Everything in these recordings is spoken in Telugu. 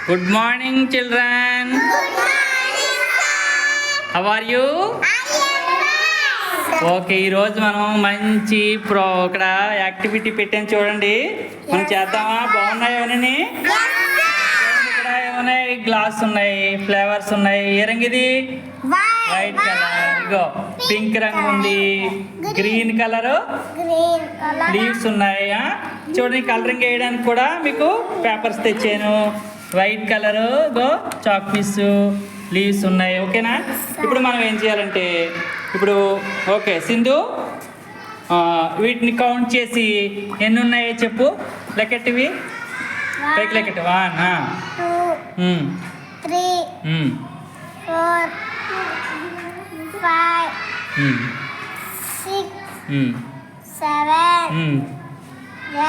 Good morning, children. Good morning, sir. How are you? I am fine. Okay, ఈరోజు మనం మంచి ఇక్కడ యాక్టివిటీ పెట్టాను చూడండి. మనం చేద్దామా? బాగున్నాయి అవన్నీ. Yes, sir. ఇక్కడ ఏమున్నాయి? గ్లాస్ ఉన్నాయి, ఫ్లేవర్స్ ఉన్నాయి. ఏ రంగు ఇది? White colour. ఇగో పింక్ రంగు ఉంది, green colour, Green color. Leaves ఉన్నాయి. చూడండి, కలరింగ్ వేయడానికి కూడా మీకు పేపర్స్ తెచ్చాను. వైట్ కలర్, గో చాక్ పీస్, లీవ్స్ ఉన్నాయి. ఓకేనా? ఇప్పుడు మనం ఏం చేయాలంటే ఇప్పుడు ఓకే సింధు, వీటిని కౌంట్ చేసి ఎన్ని ఉన్నాయో చెప్పు. లెక్కెట్టివి పైకి లెక్కెట్టు. 1 2, 3, 4, 5, 6, 7,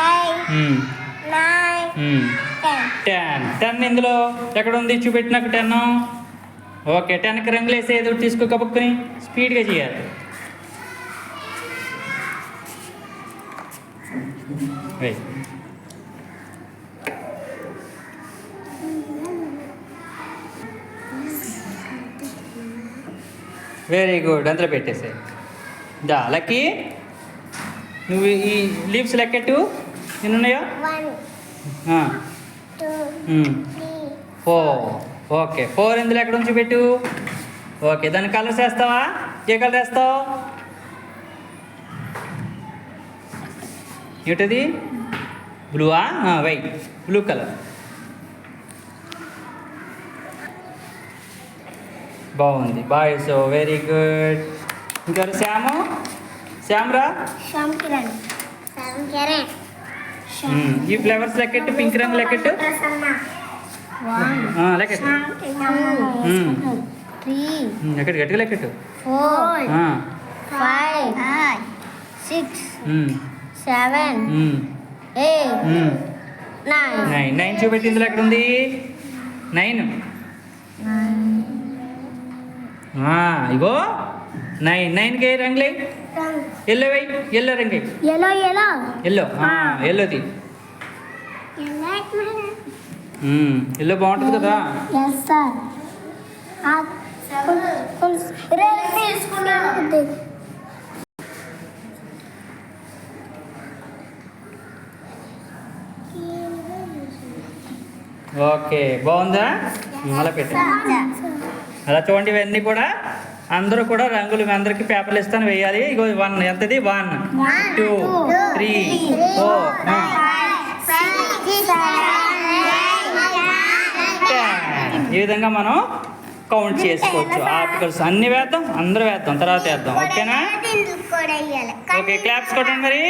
8, 9, 10. 10 ఇందులో ఎక్కడ ఉంది? చూపెట్టి నాకు 10. ఓకే, 10కి రంగులు వేసి ఏదో తీసుకో, కప్పుకొని స్పీడ్గా చేయాలి. వెరీ గుడ్, అందులో పెట్టేసే. లక్కీ, నువ్వు ఈ లీవ్స్ లెక్కెట్టు. ఎన్ని ఉన్నాయో? 1, 2, 3, 4. ఓకే, 4 ఇందులో ఎక్కడ ఉంచి పెట్టు. ఓకే, దాని కలర్స్ వేస్తావా? ఏ కలర్ వేస్తావు? ఏంటది? బ్లూవా? White, blue colour. బాగుంది, బాయ్. So very good. ఇంకా శ్యామ్రా, Shamkiran. ఈ ఫ్లేవర్స్ లెక్కెట్టు. పింక్ రంగు లెక్కెట్టు. లెక్కెట్టు. 3, లెక్కెట్టు, గట్టిగా లెక్కెట్టు. 4, 5, 6, 7, 8, 9. 9 చూపెట్టి. ఇందులో ఎక్కడ ఉంది? 9. ఇగో 9కి రంగులే. ఎల్లో వై, ఎల్లో రంగు. Yellow. ఎల్లో, ఎల్లోది. ఎల్లో బాగుంటుంది కదా. Yes, sir. ఓకే, బాగుందా? మళ్ళీ పెట్టు. అలా చూడండి, ఇవన్నీ కూడా అందరూ కూడా రంగులు అందరికి పేపర్లు ఇస్తాను, వేయాలి. ఇగో 1 ఎంతది? 1, 2, 3, 4, 10. ఈ విధంగా మనం కౌంట్ చేసుకోవచ్చు. ఆర్టికల్స్ అన్ని వేద్దాం, అందరూ వేద్దాం, తర్వాత వేద్దాం. ఓకేనా? ఓకే, క్లాప్స్ కొట్టండి మరి.